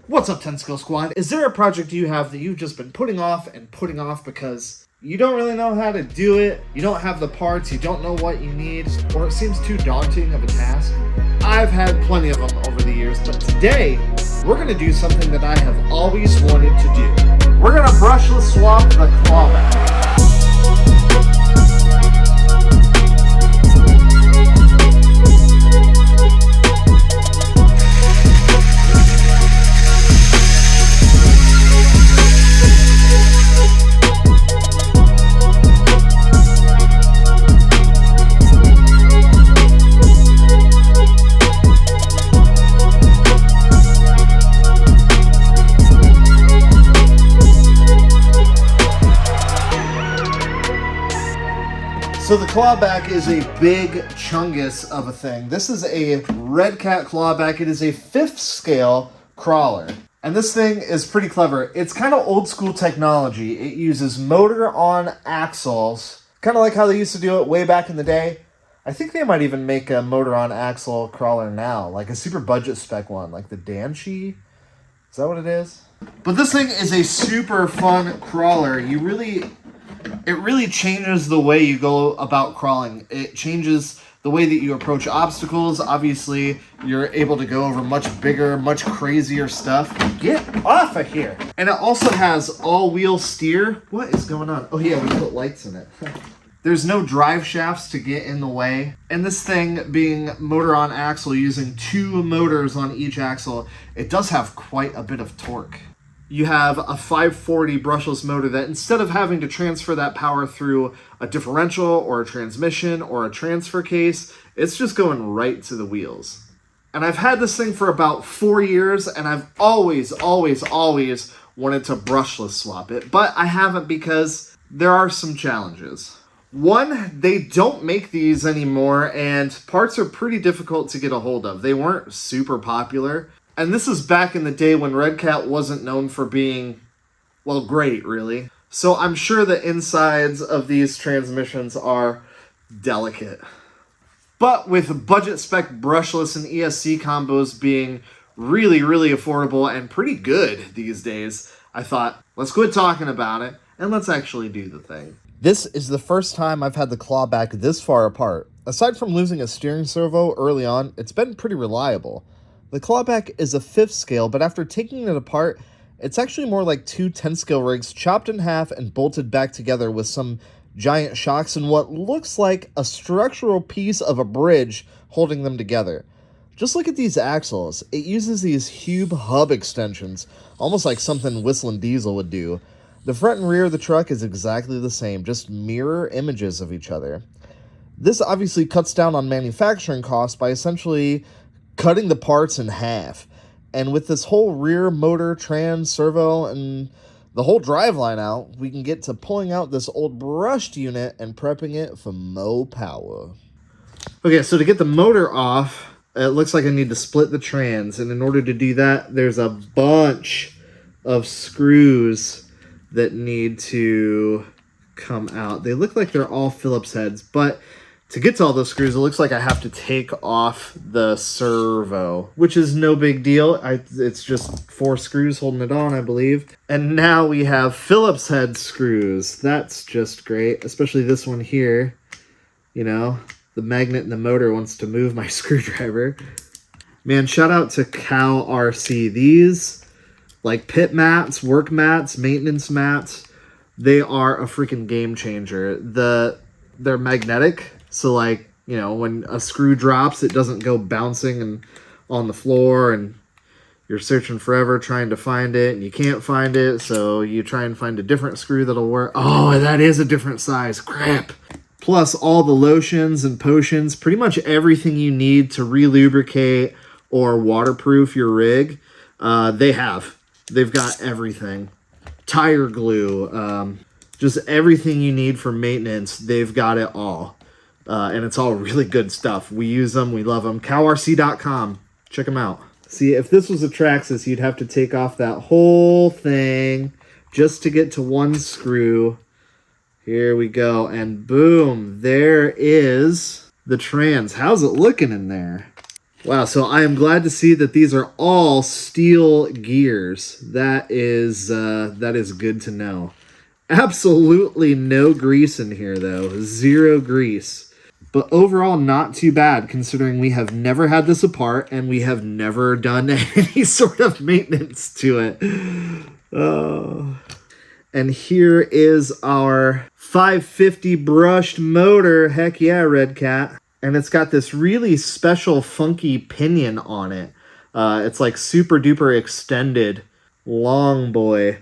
What's up, 10 Skill Squad? Is there a project you have that you've just been putting off and putting off because you don't really know how to do it, you don't have the parts, you don't know what you need, or it seems too daunting of a task? I've had plenty of them over the years, but today we're going to do something that I have always wanted to do. We're going to brushless swap the clawback. So the clawback is a big chungus of a thing. This is a Redcat Clawback. It is a 5th scale crawler. And this thing is pretty clever. It's kind of old school technology. It uses motor on axles, kind of like how they used to do it way back in the day. I think they might even make a motor on axle crawler now, like a super budget spec one, like the Danchi. Is that what it is? But this thing is a super fun crawler. It really changes the way you go about crawling. It changes the way that you approach obstacles. Obviously, you're able to go over much bigger, much crazier stuff. Get off of here! And it also has all-wheel steer. What is going on? Oh yeah, we put lights in it. There's no drive shafts to get in the way. And this thing being motor on axle, using 2 motors on each axle, it does have quite a bit of torque. You have a 540 brushless motor that instead of having to transfer that power through a differential or a transmission or a transfer case, it's just going right to the wheels. And I've had this thing for about 4 years, and I've always wanted to brushless swap it, but I haven't because there are some challenges. One, they don't make these anymore, and parts are pretty difficult to get a hold of. They weren't super popular. And this is back in the day when Redcat wasn't known for being, well, great, really. So I'm sure the insides of these transmissions are delicate. But with budget spec brushless and ESC combos being really affordable and pretty good these days, I thought, let's quit talking about it and let's actually do the thing. This is the first time I've had the clawback this far apart. Aside from losing a steering servo early on, it's been pretty reliable. The clawback is a 5th scale, but after taking it apart, it's actually more like 2 10-scale rigs chopped in half and bolted back together with some giant shocks and what looks like a structural piece of a bridge holding them together. Just look at these axles. It uses these Hube hub extensions, almost like something Whistling Diesel would do. The front and rear of the truck is exactly the same, just mirror images of each other. This obviously cuts down on manufacturing costs by essentially cutting the parts in half. And with this whole rear motor, trans, servo, and the whole driveline out, we can get to pulling out this old brushed unit and prepping it for mo power. Okay, so to get the motor off, it looks like I need to split the trans. And in order to do that, there's a bunch of screws that need to come out. They look like they're all Phillips heads, but to get to all those screws, it looks like I have to take off the servo, which is no big deal. It's just 4 screws holding it on, I believe. And now we have Phillips head screws. That's just great, especially this one here. You know, the magnet in the motor wants to move my screwdriver. Man, shout out to DUAL RC. These, like pit mats, work mats, maintenance mats, they are a freaking game changer. They're magnetic. So, like, you know, when a screw drops, it doesn't go bouncing and on the floor, and you're searching forever trying to find it, and you can't find it, so you try and find a different screw that'll work. Oh, that is a different size. Crap. Plus, all the lotions and potions, pretty much everything you need to relubricate or waterproof your rig, they have. They've got everything. Tire glue, just everything you need for maintenance, they've got it all. And it's all really good stuff. We use them. We love them. CowRC.com. Check them out. See, if this was a Traxxas, you'd have to take off that whole thing just to get to one screw. Here we go. And boom, there is the trans. How's it looking in there? Wow, so I am glad to see that these are all steel gears. That is good to know. Absolutely no grease in here, though. Zero grease. But overall, not too bad, considering we have never had this apart and we have never done any sort of maintenance to it. And here is our 550 brushed motor. Heck yeah, Redcat. And it's got this really special funky pinion on it. It's like super duper extended. Long boy.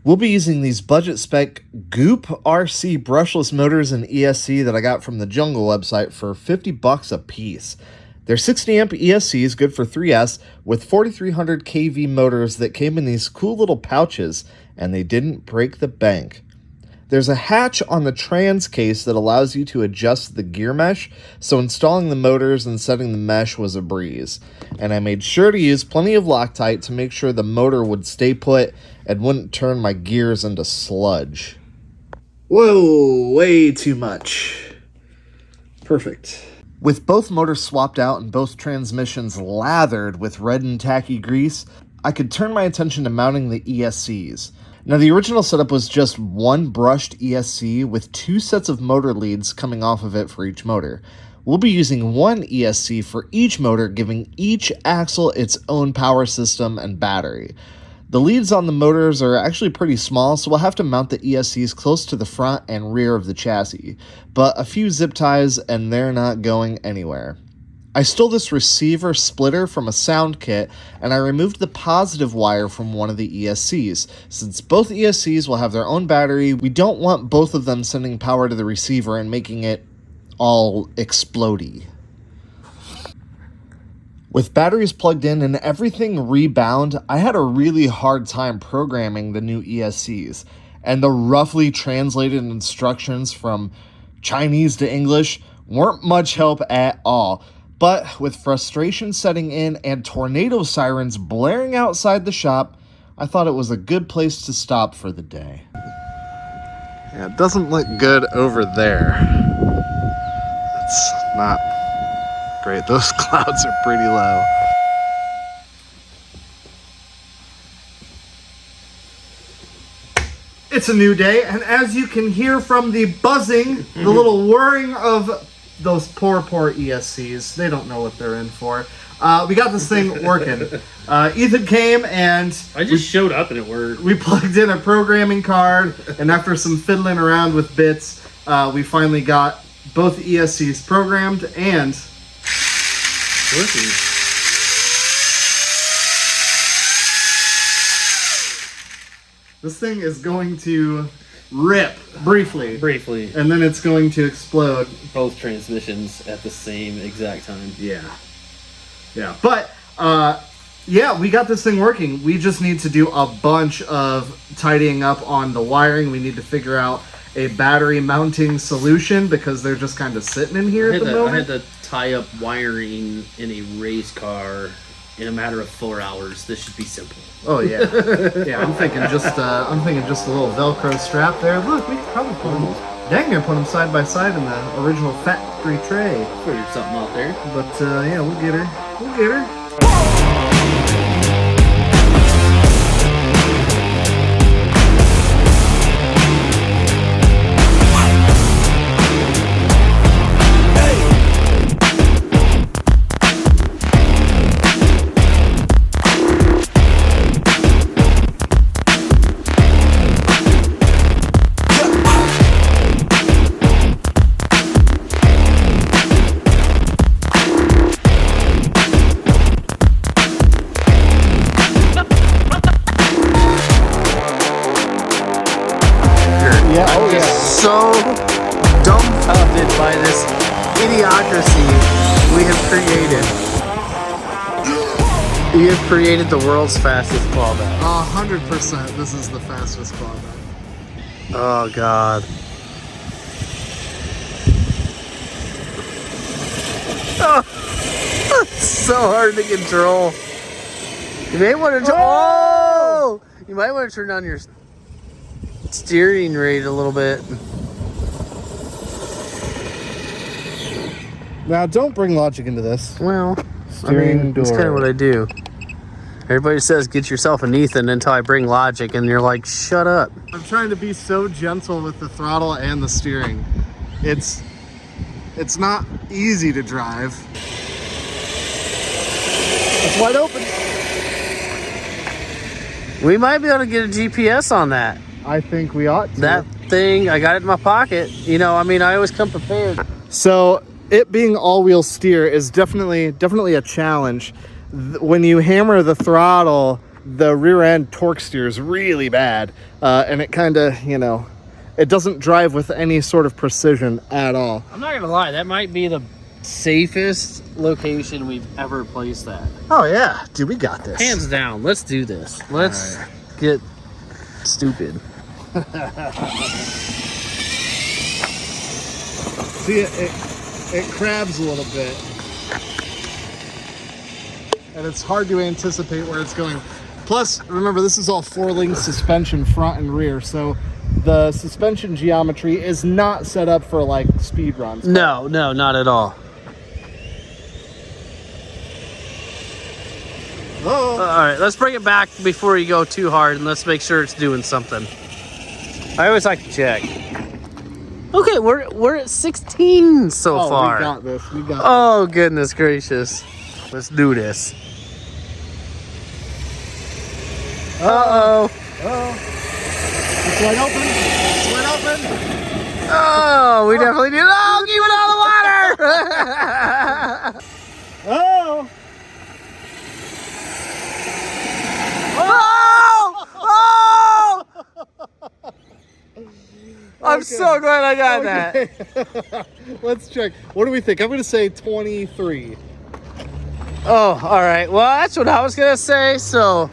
We'll be using these budget spec Goop RC brushless motors in ESC that I got from the Jungle website for $50 a piece. They're 60 amp ESCs, good for 3S, with 4300 kV motors that came in these cool little pouches, and they didn't break the bank. There's a hatch on the trans case that allows you to adjust the gear mesh, so installing the motors and setting the mesh was a breeze. And I made sure to use plenty of Loctite to make sure the motor would stay put and wouldn't turn my gears into sludge. Whoa, way too much. Perfect. With both motors swapped out and both transmissions lathered with red and tacky grease, I could turn my attention to mounting the ESCs. Now, the original setup was just one brushed ESC with 2 sets of motor leads coming off of it for each motor. We'll be using one ESC for each motor, giving each axle its own power system and battery. The leads on the motors are actually pretty small, so we'll have to mount the ESCs close to the front and rear of the chassis, but a few zip ties and they're not going anywhere. I stole this receiver splitter from a sound kit, and I removed the positive wire from one of the ESCs. Since both ESCs will have their own battery, we don't want both of them sending power to the receiver and making it all explodey. With batteries plugged in and everything rebound, I had a really hard time programming the new ESCs, and the roughly translated instructions from Chinese to English weren't much help at all. But with frustration setting in and tornado sirens blaring outside the shop, I thought it was a good place to stop for the day. Yeah, it doesn't look good over there. It's not great. Those clouds are pretty low. It's a new day, and as you can hear from the buzzing, the little whirring of those poor ESCs, they don't know what they're in for. We got this thing working. Ethan came and I just showed up and it worked. We plugged in a programming card, and after some fiddling around with bits, we finally got both ESCs programmed and working. This thing is going to rip briefly, and then it's going to explode. Both transmissions at the same exact time. Yeah. But yeah, we got this thing working. We just need to do a bunch of tidying up on the wiring. We need to figure out a battery mounting solution because they're just kind of sitting in here at the moment. I had to tie up wiring in a race car in a matter of 4 hours. This should be simple. Oh yeah, yeah. I'm thinking just a little Velcro strap there. Look, we could probably put them. Dang near put them side by side in the original factory tray. Figure something out there. But yeah, we'll get her. We'll get her. So dumbfounded by this idiocracy we have created. We have created the world's fastest clawback. 100%, this is the fastest clawback. Oh God. Oh, it's so hard to control. You may want to. Oh! You might want to turn down your steering rate a little bit. Now, don't bring logic into this. Well, Steering That's kind of what I do. Everybody says get yourself an Ethan until I bring logic, and you're like, shut up. I'm trying to be so gentle with the throttle and the steering. It's not easy to drive. It's wide open. We might be able to get a GPS on that. I think we ought to. That thing, I got it in my pocket. You know, I mean, I always come prepared. So it being all-wheel steer is definitely a challenge. When you hammer the throttle, the rear end torque steers really bad, and it kind of, you know, it doesn't drive with any sort of precision at all. I'm not gonna lie, that might be the safest location we've ever placed that. Oh yeah, dude, we got this. Hands down, let's do this. Let's get stupid. See, it crabs a little bit, and it's hard to anticipate where it's going. Plus, remember, this is all four-link suspension front and rear, so the suspension geometry is not set up for like speed runs. No, not at all. Oh. All right, let's bring it back before you go too hard, and let's make sure it's doing something. I always like to check. Okay, we're at 16 so far. We got this. We got Oh, goodness gracious. Let's do this. Uh-oh. It's wide open. It's wide open. Oh, we definitely need. Oh, keep it out of the water! Oh. Oh! Oh! I'm so glad I got that. Let's check. What do we think? I'm going to say 23. Oh, all right. Well, that's what I was going to say. So,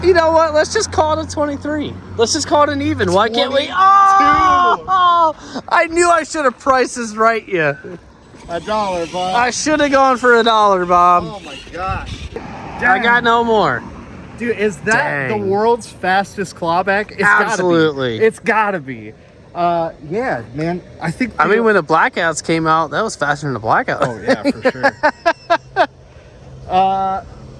you know what? Let's just call it a 23. Let's just call it an even. Why can't we? Oh! I knew I should have priced this right, yeah. $1, Bob. I should have gone for $1, Bob. Oh my gosh. I got no more. Dude, is that the world's fastest clawback? It's Absolutely. Gotta be. It's gotta be. Yeah, man. I think. I mean, when the blackouts came out, that was faster than the blackout. Oh yeah, for sure.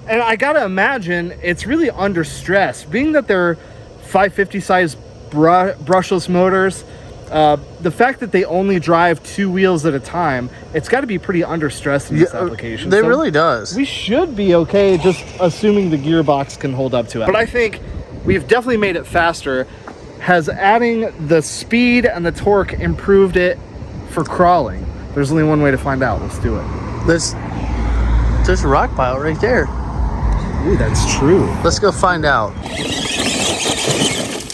And I gotta imagine it's really under stress, being that they're 550 size brushless motors. The fact that they only drive 2 wheels at a time, it's got to be pretty under stress in this application. It really does. We should be okay, just assuming the gearbox can hold up to it. But I think we've definitely made it faster. Has adding the speed and the torque improved it for crawling? There's only one way to find out. Let's do it. There's a rock pile right there. Ooh, that's true. Let's go find out.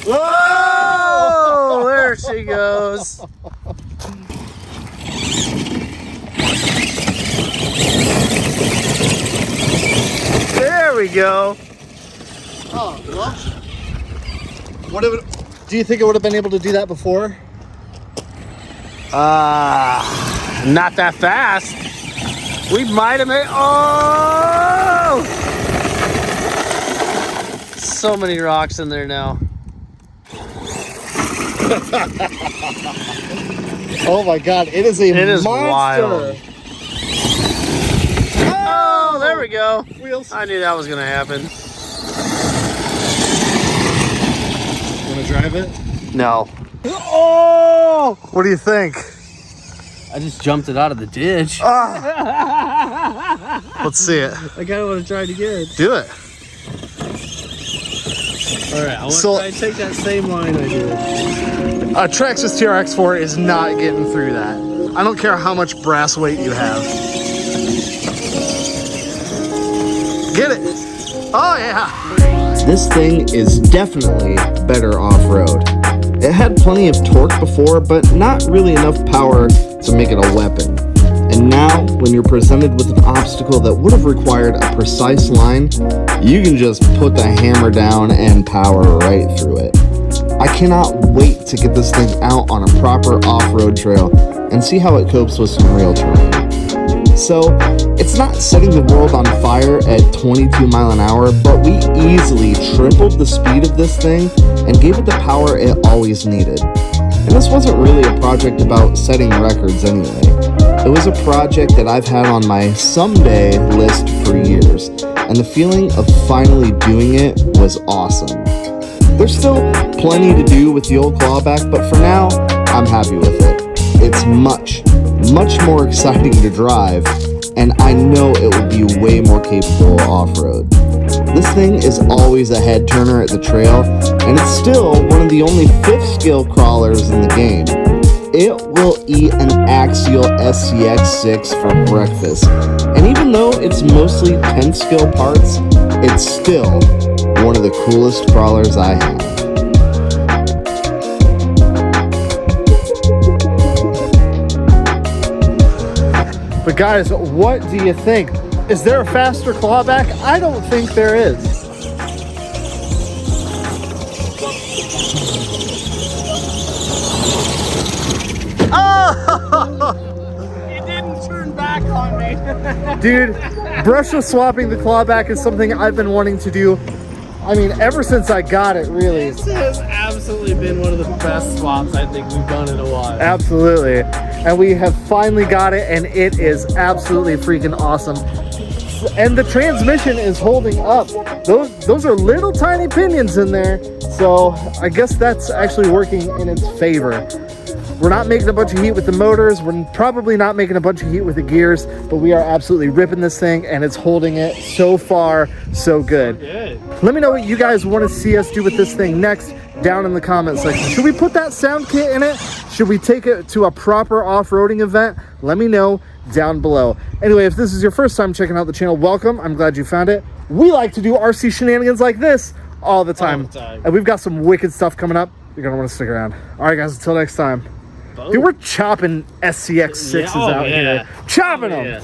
Whoa! There she goes. There we go. Oh, well. Do you think it would have been able to do that before? Not that fast. We might have made. Oh! So many rocks in there now. Oh my God! It is monster. Wild. Oh, there we go. Wheels. I knew that was gonna happen. Want to drive it? No. Oh! What do you think? I just jumped it out of the ditch. Let's see it. I kind of want to try it again. Do it. All right, I want to try and take that same line I did. A Traxxas TRX4 is not getting through that. I don't care how much brass weight you have. Get it. Oh yeah. This thing is definitely better off-road. It had plenty of torque before, but not really enough power to make it a weapon. And now, when you're presented with an obstacle that would have required a precise line, you can just put the hammer down and power right through it. I cannot wait to get this thing out on a proper off-road trail and see how it copes with some real terrain. So, it's not setting the world on fire at 22 miles an hour, but we easily tripled the speed of this thing and gave it the power it always needed. And this wasn't really a project about setting records anyway. It was a project that I've had on my someday list for years, and the feeling of finally doing it was awesome. There's still plenty to do with the old clawback, but for now, I'm happy with it. It's much more exciting to drive, and I know it will be way more capable off-road. This thing is always a head turner at the trail, and it's still one of the only 5th scale crawlers in the game. It will eat an Axial SCX6 for breakfast, and even though it's mostly 10th scale parts, it's still one of the coolest crawlers I have. But guys, what do you think? Is there a faster clawback? I don't think there is. It didn't turn back on me. Dude, brushless swapping the clawback is something I've been wanting to do. I mean, ever since I got it, really. This has absolutely been one of the best swaps I think we've done in a while. Absolutely. And we have finally got it, and it is absolutely freaking awesome. And the transmission is holding up. Those are little tiny pinions in there, so I guess that's actually working in its favor. We're not making a bunch of heat with the motors. We're probably not making a bunch of heat with the gears, but we are absolutely ripping this thing, and it's holding it so far, so good. Let me know what you guys want to see us do with this thing next down in the comment section. Should we put that sound kit in it? Should we take it to a proper off-roading event? Let me know down below. Anyway, if this is your first time checking out the channel, welcome. I'm glad you found it. We like to do RC shenanigans like this all the time. And we've got some wicked stuff coming up. You're going to want to stick around. All right, guys, until next time. Dude, we're chopping SCX6s out here. Chopping them.